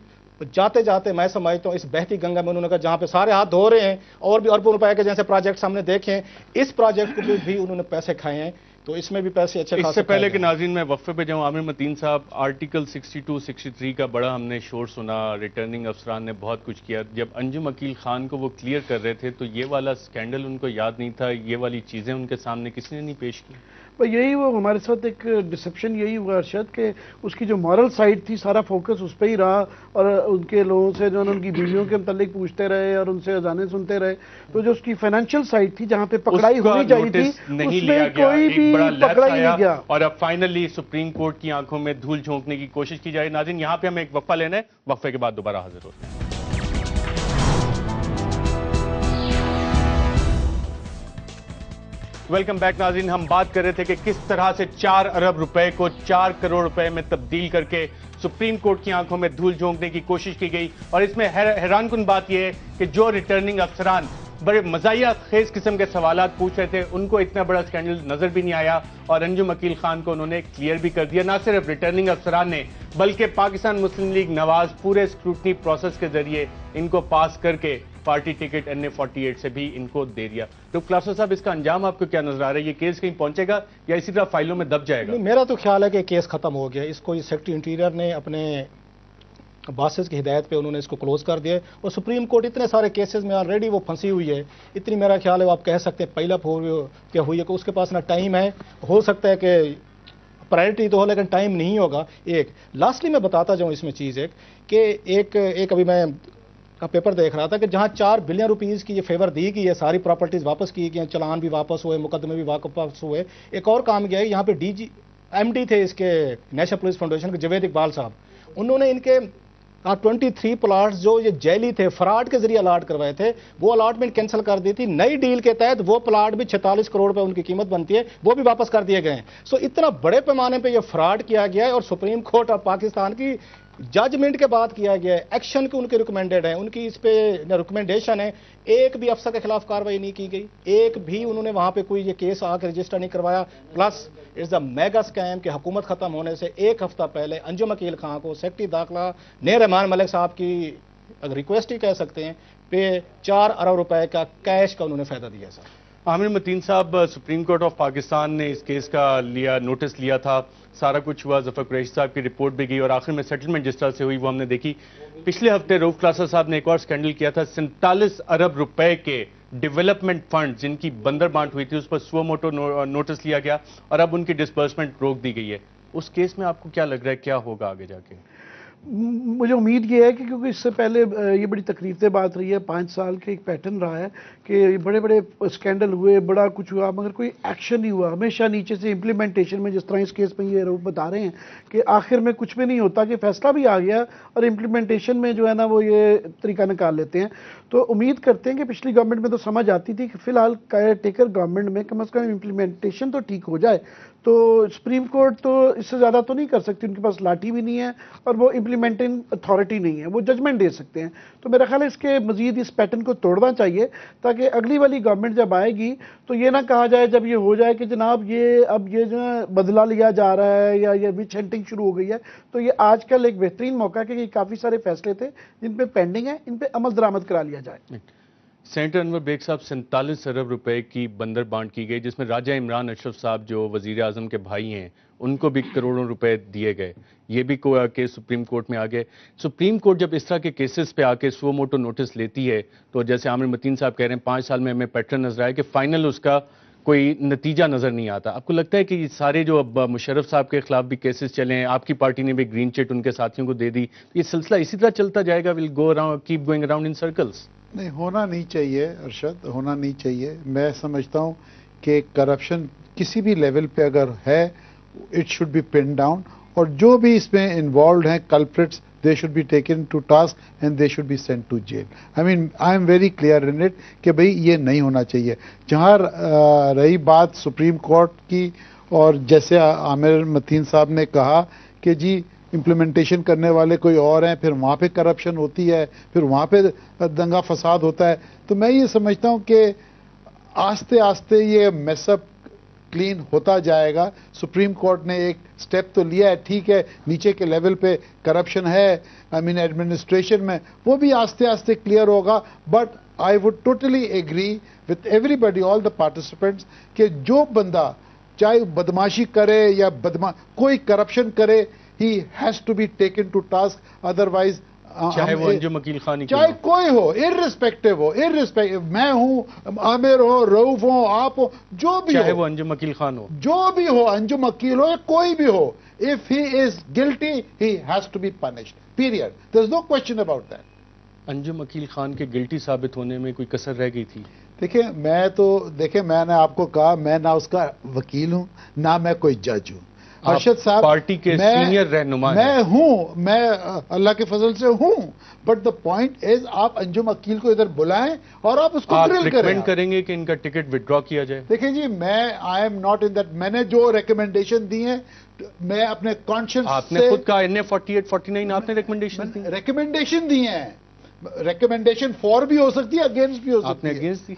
E: جاتے جاتے میں سمجھتا ہوں اس بہتی گنگا میں انہوں نے کہا جہاں پہ سارے ہاتھ دھو رہے ہیں, اور بھی اربوں روپے کے جیسے پروجیکٹس ہم نے دیکھے ہیں, اس پروجیکٹ کو بھی انہوں نے پیسے کھائے ہیں, تو اس میں بھی پیسے اچھے خاصے.
A: اس سے پہلے کہ ناظرین میں وقفے پہ جاؤں, عامر متین صاحب, آرٹیکل 62-63 کا بڑا ہم نے شور سنا, ریٹرننگ افسران نے بہت کچھ کیا. جب انجم عقیل خان کو وہ کلیئر کر رہے تھے تو یہ والا سکینڈل ان کو یاد نہیں تھا, یہ والی چیزیں ان کے سامنے کسی نے نہیں پیش کی.
C: یہی وہ ہمارے ساتھ ایک ڈسپشن یہی ہوا ارشد کہ اس کی جو مورل سائڈ تھی سارا فوکس اس پہ ہی رہا, اور ان کے لوگوں سے جو ان کی بیویوں کے متعلق پوچھتے رہے اور ان سے اذانیں سنتے رہے, تو جو اس کی فائنینشیل سائڈ تھی جہاں پہ پکڑائی ہونی چاہیے تھی اس میں کوئی بھی پکڑا ہی نہیں گیا,
A: اور اب فائنلی سپریم کورٹ کی آنکھوں میں دھول جھونکنے کی کوشش کی جائے. ناظرین یہاں پہ ہمیں ایک وقفہ لینا ہے, وقفے کے بعد دوبارہ حاضر ہوتے ہیں. ویلکم بیک ناظرین, ہم بات کر رہے تھے کہ کس طرح سے 4 ارب روپے کو 4 کروڑ روپے میں تبدیل کر کے سپریم کورٹ کی آنکھوں میں دھول جھونکنے کی کوشش کی گئی. اور اس میں حیران کن بات یہ ہے کہ جو ریٹرننگ افسران بڑے مزاحیہ خیز قسم کے سوالات پوچھ رہے تھے, ان کو اتنا بڑا سکینڈل نظر بھی نہیں آیا, اور انجم عقیل خان کو انہوں نے کلیئر بھی کر دیا. نہ صرف ریٹرننگ افسران نے بلکہ پاکستان مسلم لیگ نواز پورے اسکروٹنی پروسیس کے ذریعے ان کو پاس کر کے پارٹی ٹکٹ NA48 سے بھی ان کو دے دیا. تو کلاسر صاحب, اس کا انجام آپ کو کیا نظر آ رہا ہے؟ یہ کیس کہیں پہنچے گا یا اسی طرح فائلوں میں دب جائے گا؟
E: میرا تو خیال ہے کہ کیس ختم ہو گیا. اس کو یہ سیکرٹری انٹیریئر نے اپنے باسز کی ہدایت پہ انہوں نے اس کو کلوز کر دیا, اور سپریم کورٹ اتنے سارے کیسز میں آلریڈی وہ پھنسی ہوئی ہے. اتنی میرا خیال ہے وہ آپ کہہ سکتے ہیں پہلا کیا ہوئی ہے کہ اس کے پاس نہ ٹائم ہے, ہو سکتا ہے کہ پرائرٹی تو ہو لیکن ٹائم نہیں ہوگا. ایک لاسٹلی میں بتاتا جاؤں اس میں چیز ایک ابھی میں کا پیپر دیکھ رہا تھا کہ جہاں 4 بلین روپیز کی یہ فیور دی گئی ہے, ساری پراپرٹیز واپس کی گئی ہیں, چلان بھی واپس ہوئے, مقدمے بھی واپس ہوئے. ایک اور کام کیا ہے, یہاں پہ MD थे इसके नेशनल पुलिस फाउंडेशन के, जावेद इकबाल साहब, उन्होंने इनके 23 प्लाट्स जो ये जैली थे, फ्रॉड के जरिए अलाट करवाए थे, वो अलॉटमेंट कैंसिल कर दी थी। नई डील के तहत वो प्लाट भी 46 करोड़ रुपए उनकी कीमत बनती है, वो भी वापस कर दिए गए हैं। सो इतना बड़े पैमाने पे ये फ्रॉड किया गया है और सुप्रीम कोर्ट ऑफ पाकिस्तान की जजमेंट के बाद किया गया है। एक्शन के उनके रिकमेंडेड है, उनकी इस पे रिकमेंडेशन है। एक भी अफसर के खिलाफ कार्रवाई नहीं की गई, एक भी उन्होंने वहां पे कोई ये केस आके रजिस्टर नहीं करवाया। Plus it's a mega scam कि हुकूमत खत्म होने से एक हफ्ता पहले अंजुम अकील खान को सेक्रेटरी दाखिला ने रहमान मलिक साहब की अगर रिक्वेस्ट ही कह सकते हैं पे 4 अरब रुपए का कैश का उन्होंने फायदा दिया। सर
A: आमिर मतीन साहब, सुप्रीम कोर्ट ऑफ पाकिस्तान ने इस केस का नोटिस लिया था, सारा कुछ हुआ, जफर कुरैशी साहब की रिपोर्ट भी गई और आखिर में सेटलमेंट जिस तरह से हुई वो हमने देखी। पिछले हफ्ते रऊफ क्लासा साहब ने एक और स्कैंडल किया था, 47 अरब रुपए के डेवलपमेंट फंड जिनकी बंदर बांट हुई थी उस पर सुओ मोटो नोटिस लिया गया और अब उनकी डिस्बर्समेंट रोक दी गई है। उस केस में आपको क्या लग रहा है, क्या होगा आगे जाके?
C: मुझे उम्मीद ये है कि क्योंकि इससे पहले ये बड़ी तकलीफ से बात रही है, 5 साल के एक पैटर्न रहा है कि बड़े बड़े स्कैंडल हुए, बड़ा कुछ हुआ, मगर कोई एक्शन नहीं हुआ। हमेशा नीचे से इम्प्लीमेंटेशन में, जिस तरह इस केस में ये बता रहे हैं कि आखिर में कुछ भी नहीं होता, कि फैसला भी आ गया और इम्प्लीमेंटेशन में जो है ना वो ये तरीका निकाल लेते हैं। तो उम्मीद करते हैं कि पिछली गवर्नमेंट में तो समझ आती थी कि फिलहाल केयर टेकर गवर्नमेंट में कम से कम इम्प्लीमेंटेशन तो ठीक हो जाए। तो सुप्रीम कोर्ट तो इससे ज़्यादा तो नहीं कर सकती, उनके पास लाठी भी नहीं है और वो इम्प्लीमेंटिंग अथॉरिटी नहीं है, वो जजमेंट दे सकते हैं। तो मेरा ख्याल है इसके मजीद इस पैटर्न को तोड़ना चाहिए ताकि अगली वाली गवर्नमेंट जब आएगी तो ये ना कहा जाए जब ये हो जाए कि जनाब ये अब ये जो है बदला लिया जा रहा है या ये विच हंटिंग शुरू हो गई है। तो ये आजकल एक बेहतरीन मौका है कि काफ़ी सारे फैसले थे जिन पे पेंडिंग है, इन पे अमल दरामद करा लिया जाए।
A: सेनेटर अनवर बेग साहब, 47 अरब रुपए की बंदर बांट की गई जिसमें राजा इमरान अशरफ साहब जो वजीर आजम के भाई हैं उनको भी करोड़ों रुपए दिए गए। ये भी केस सुप्रीम कोर्ट में आ गए। सुप्रीम कोर्ट जब इस तरह के केसेस पे आके सुओ मोटो नोटिस लेती है तो जैसे आमिर मतीन साहब कह रहे हैं 5 साल में हमें पैटर्न नजर आया कि फाइनल उसका कोई नतीजा नजर नहीं आता। आपको लगता है कि ये सारे जो अब मुशर्रफ साहब के खिलाफ भी केसेस चले हैं, आपकी पार्टी ने भी ग्रीन चिट उनके साथियों को दे दी, ये सिलसिला इसी तरह चलता जाएगा, will go around, keep going around in circles?
B: नहीं, होना नहीं चाहिए अरशद, होना नहीं चाहिए। मैं समझता हूं कि करप्शन किसी भी लेवल पे अगर है it should be pin down और जो भी इसमें इन्वॉल्व हैं culprits they should be taken to task and they should be sent to jail. I mean, I am very clear in it कि भाई ये नहीं होना चाहिए। जहाँ रही बात सुप्रीम कोर्ट की और जैसे आमिर मतीन साहब ने कहा कि जी इम्प्लीमेंटेशन करने वाले कोई और हैं, फिर वहाँ पे करप्शन होती है, फिर वहाँ पे दंगा फसाद होता है, तो मैं ये समझता हूँ कि आस्ते आस्ते ये मैसअप क्लीन होता जाएगा। सुप्रीम कोर्ट ने एक स्टेप तो लिया है, ठीक है, नीचे के लेवल पे करप्शन है, आई मीन एडमिनिस्ट्रेशन में, वो भी आस्ते आस्ते क्लियर होगा। But I would totally agree with everybody, all the participants, कि जो बंदा चाहे बदमाशी करे या कोई करप्शन करे, he has to be taken to task, otherwise
A: चाहे वो अंजुम अकील खान,
B: चाहे कोई हो, इररिस्पेक्टिव हो, मैं हूं, आमिर हो, रऊफ हो, आप हो, जो भी
A: चाहे
B: हो,
A: वो अंजुम अकील खान हो,
B: जो भी हो, अंजुम अकील हो या कोई भी हो, if he is guilty he has to be punished, period, there is no question about that.
A: Anjum Aqeel Khan के गिल्टी साबित होने में कोई कसर रह गई थी?
B: देखिए मैंने आपको कहा मैं ना उसका वकील हूं ना मैं कोई जज हूं। अरशद साहब
A: पार्टी के सीनियर रहनुमा
B: मैं हूं, मैं अल्लाह के फजल से हूं, बट द पॉइंट इज आप अंजुम अकील को इधर बुलाएं और आप उसको ग्रिल करें।
A: रिकमेंड करेंगे कि इनका टिकट विड्रॉ किया जाए?
B: देखिए जी, मैं I am not in that, मैंने जो रिकमेंडेशन दी है मैं अपने कॉन्शियस
A: आपने खुद कहा NA 48 49 आपने रिकमेंडेशन दी
B: हैं। रिकमेंडेशन फॉर भी हो सकती है, अगेंस्ट भी हो सकती है।
A: आपने अगेंस्ट दी?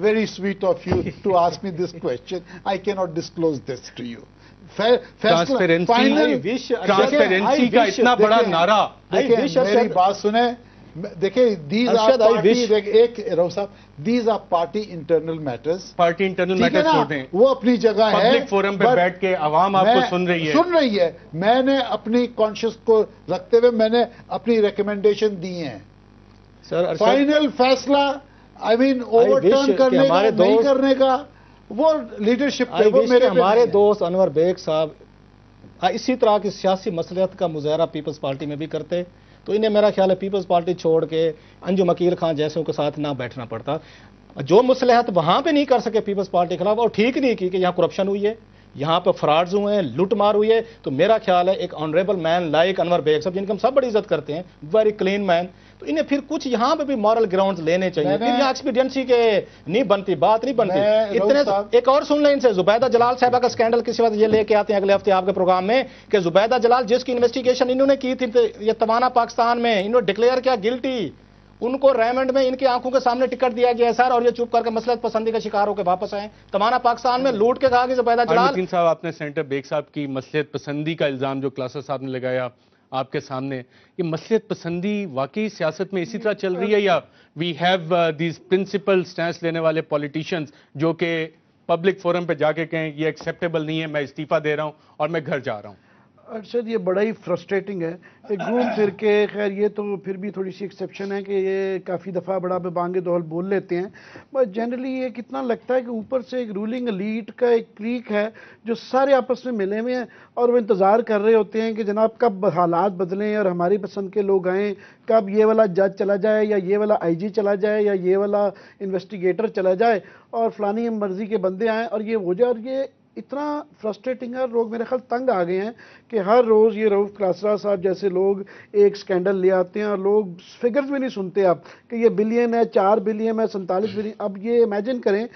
B: Very sweet of you to ask me this question, I cannot disclose this to you.
A: Transparency का इतना बड़ा नारा,
B: मेरी बात सुने, देखिए दीज आर पार्टी, एक राव साहब, these are party internal matters,
A: party internal matters छोड़ दें,
B: वो अपनी जगह है,
A: पब्लिक फोरम पे बैठ के आवाम आपको सुन रही है।
B: मैंने अपनी कॉन्शियस को रखते हुए मैंने अपनी रिकमेंडेशन दी है।
E: सर
B: फाइनल फैसला आई मीन ओवरटर्न करने का नहीं करने का वो लीडरशिप पे, वो मेरे
E: हमारे दोस्त अनवर बेग साहब इसी तरह की सियासी मसलियत का मुजाहरा पीपल्स पार्टी में भी करते, तो इन्हें मेरा ख्याल है पीपल्स पार्टी छोड़ के अंजुम अकील खान जैसों के साथ ना बैठना पड़ता। जो मसलहत वहां पे नहीं कर सके पीपल्स पार्टी के खिलाफ, और ठीक नहीं की कि यहाँ करप्शन हुई है, یہاں پہ فراڈز ہوئے ہیں, لوٹ مار ہوئی ہے, تو میرا خیال ہے ایک آنریبل مین لائک انور بیگ صاحب جن کی ہم سب بڑی عزت کرتے ہیں, ویری کلین مین, تو انہیں پھر کچھ یہاں پہ بھی مورل گراؤنڈز لینے چاہیے. پھر یہاں ایکسپیڈینسی کے نہیں بنتی, بات نہیں بنتی. اتنے ایک اور سن لیں ان سے, زبیدہ جلال صاحبہ کا اسکینڈل کسی وقت یہ لے کے آتے ہیں اگلے ہفتے آپ کے پروگرام میں, کہ زبیدہ جلال جس کی انویسٹیگیشن انہوں نے کی تھی یہ توانا پاکستان میں, انہوں نے ڈکلیئر کیا گلٹی, ان کو ریمنڈ میں ان کی آنکھوں کے سامنے ٹکٹ دیا گیا ہے سر, اور یہ چپ کر کے مسلط پسندی کا شکار ہو کے واپس آئے. تمانا پاکستان میں لوٹ کے کہا کہ زبیدہ جلال.
A: صاحب آپ نے سینیٹر بیگ صاحب کی مصلحت پسندی کا الزام جو کلاسر صاحب نے لگایا آپ کے سامنے, یہ مصلحت پسندی واقعی سیاست میں اسی طرح چل رہی ہے, یا وی ہیو دیز پرنسپل سٹینس لینے والے پولیٹیشینز جو کہ پبلک فورم پہ جا کے کہیں یہ ایکسیپٹیبل نہیں ہے, میں استعفیٰ دے رہا ہوں اور میں گھر جا رہا ہوں.
C: ارشد یہ بڑا ہی فرسٹریٹنگ ہے, گھوم پھر کے, خیر یہ تو پھر بھی تھوڑی سی ایکسیپشن ہے کہ یہ کافی دفعہ بڑا بانگ دول بول لیتے ہیں, بٹ جنرلی یہ کتنا لگتا ہے کہ اوپر سے ایک رولنگ ایلیٹ کا ایک کلیک ہے جو سارے آپس میں ملے ہوئے ہیں اور وہ انتظار کر رہے ہوتے ہیں کہ جناب کب حالات بدلیں اور ہماری پسند کے لوگ آئیں, کب یہ والا جج چلا جائے یا یہ والا آئی جی چلا جائے یا یہ والا انویسٹیگیٹر چلا جائے اور فلانی مرضی کے بندے آئیں اور یہ ہو جائے. اور یہ اتنا فرسٹریٹنگ ہے, لوگ میرے خیال تنگ آ گئے ہیں کہ ہر روز یہ رؤف کلاسرا صاحب جیسے لوگ ایک سکینڈل لے آتے ہیں اور لوگ فگرز بھی نہیں سنتے اب کہ یہ بلین ہے, 4 بلین ہے, 47 بلین. اب یہ امیجن کریں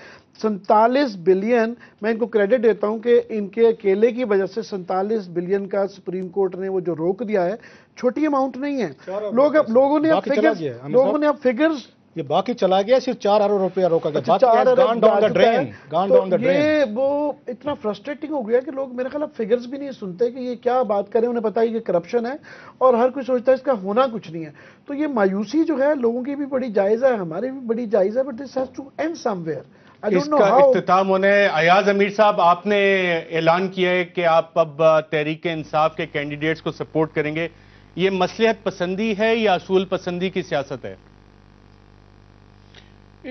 C: 47 بلین, میں ان کو کریڈٹ دیتا ہوں کہ ان کے اکیلے کی وجہ سے 47 بلین کا سپریم کورٹ نے وہ جو روک دیا ہے, چھوٹی اماؤنٹ نہیں ہے. لوگوں نے اب فگرز
E: یہ باقی چلا گیا, صرف 4 ارب روپیہ روکا گیا,
C: یہ وہ اتنا فرسٹریٹنگ ہو گیا کہ لوگ میرے خیال فگرز بھی نہیں سنتے کہ یہ کیا بات کریں, انہیں پتا ہے کہ کرپشن ہے اور ہر کوئی سوچتا ہے اس کا ہونا کچھ نہیں ہے. تو یہ مایوسی جو ہے لوگوں کی بھی بڑی جائز ہے, ہماری بھی بڑی جائز ہے, but this has to end somewhere.
A: اس کا اختتام ہونے, ایاز امیر صاحب آپ نے اعلان کیا ہے کہ آپ اب تحریک انصاف کے کینڈیڈیٹس کو سپورٹ کریں گے, یہ مصلحت پسندی ہے یا اصول پسندی کی سیاست ہے؟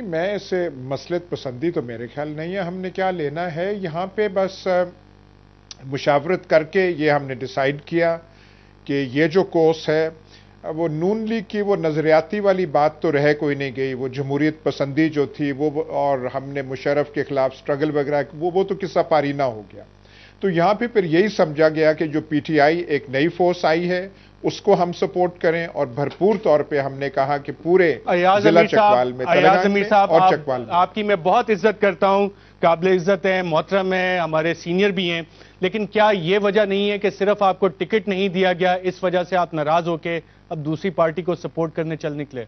D: میں اسے مصلحت پسندی تو میرے خیال نہیں ہے. ہم نے کیا لینا ہے یہاں پہ, بس مشاورت کر کے یہ ہم نے ڈیسائیڈ کیا کہ یہ جو کورس ہے وہ نون لیگ کی وہ نظریاتی والی بات تو رہ کوئی نہیں گئی, وہ جمہوریت پسندی جو تھی وہ, اور ہم نے مشرف کے خلاف سٹرگل وغیرہ وہ تو قصہ پاری نہ ہو گیا. تو یہاں پہ پھر یہی سمجھا گیا کہ جو پی ٹی آئی ایک نئی فورس آئی ہے اس کو ہم سپورٹ کریں, اور بھرپور طور پہ ہم نے کہا کہ پورے ضلع چکوال میں اور چکوال میں.
A: آپ کی میں بہت عزت کرتا ہوں, قابل عزت ہیں, محترم ہیں, ہمارے سینئر بھی ہیں, لیکن کیا یہ وجہ نہیں ہے کہ صرف آپ کو ٹکٹ نہیں دیا گیا اس وجہ سے آپ ناراض ہو کے اب دوسری پارٹی کو سپورٹ کرنے چل نکلے؟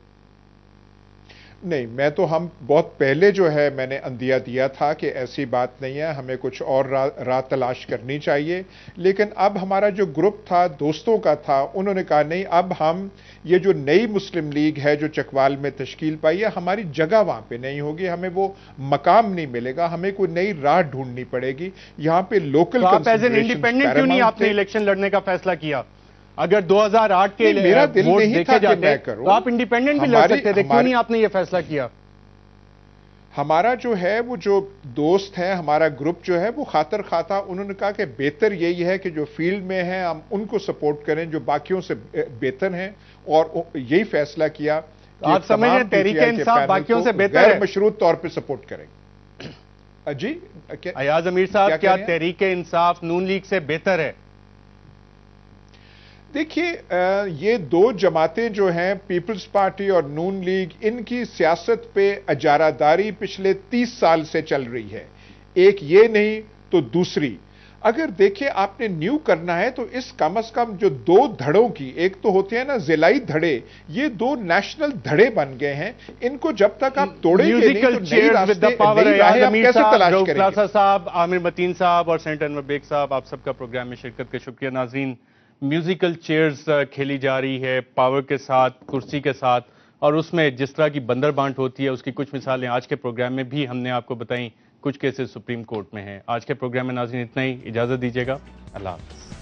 D: نہیں, میں تو ہم بہت پہلے جو ہے میں نے اندیا دیا تھا کہ ایسی بات نہیں ہے, ہمیں کچھ اور راہ تلاش کرنی چاہیے. لیکن اب ہمارا جو گروپ تھا دوستوں کا تھا, انہوں نے کہا نہیں, اب ہم یہ جو نئی مسلم لیگ ہے جو چکوال میں تشکیل پائی ہے, ہماری جگہ وہاں پہ نہیں ہوگی, ہمیں وہ مقام نہیں ملے گا, ہمیں کوئی نئی راہ ڈھونڈنی پڑے گی. یہاں پہ لوکل
A: انڈیپینڈنٹ کیوں نہیں آپ نے الیکشن لڑنے کا فیصلہ کیا؟ اگر 2008 کے ووٹ دیکھے جاتے تو آپ انڈیپینڈنٹ بھی لڑ سکتے تھے, کیوں نہیں آپ نے یہ فیصلہ کیا؟
D: ہمارا جو ہے وہ جو دوست ہیں, ہمارا گروپ جو ہے وہ خاطر خواہ تھا, انہوں نے کہا کہ بہتر یہی ہے کہ جو فیلڈ میں ہیں ہم ان کو سپورٹ کریں جو باقیوں سے بہتر ہیں, اور یہی فیصلہ کیا کہ
A: آپ سمجھیں تحریک انصاف باقیوں سے بہتر ہے,
D: غیر مشروط طور پہ سپورٹ کریں. جی
A: ایاز امیر صاحب, کیا تحریک انصاف نون لیگ سے بہتر ہے؟
D: دیکھیے, یہ دو جماعتیں جو ہیں پیپلز پارٹی اور نون لیگ, ان کی سیاست پہ اجارہ داری پچھلے 30 سال سے چل رہی ہے. ایک یہ نہیں تو دوسری. اگر دیکھیں آپ نے نیو کرنا ہے تو اس کم از کم جو 2 دھڑوں کی, ایک تو ہوتے ہیں نا ضلعی دھڑے, یہ 2 نیشنل دھڑے بن گئے ہیں. ان کو جب تک آپ توڑیں گے نہیں تو نئی راہیں آپ کیسے تلاش کریں گے؟
A: کلاسر صاحب, عامر متین صاحب اور سینیٹر انور بیگ صاحب, آپ سب کا پروگرام میں شرکت کا شکریہ. ناظرین, میوزیکل چیئرز کھیلی جا رہی ہے پاور کے ساتھ, کرسی کے ساتھ, اور اس میں جس طرح کی بندر بانٹ ہوتی ہے اس کی کچھ مثالیں آج کے پروگرام میں بھی ہم نے آپ کو بتائیں. کچھ کیسز سپریم کورٹ میں ہیں. آج کے پروگرام میں ناظرین اتنا ہی, اجازت دیجیے گا, اللہ حافظ.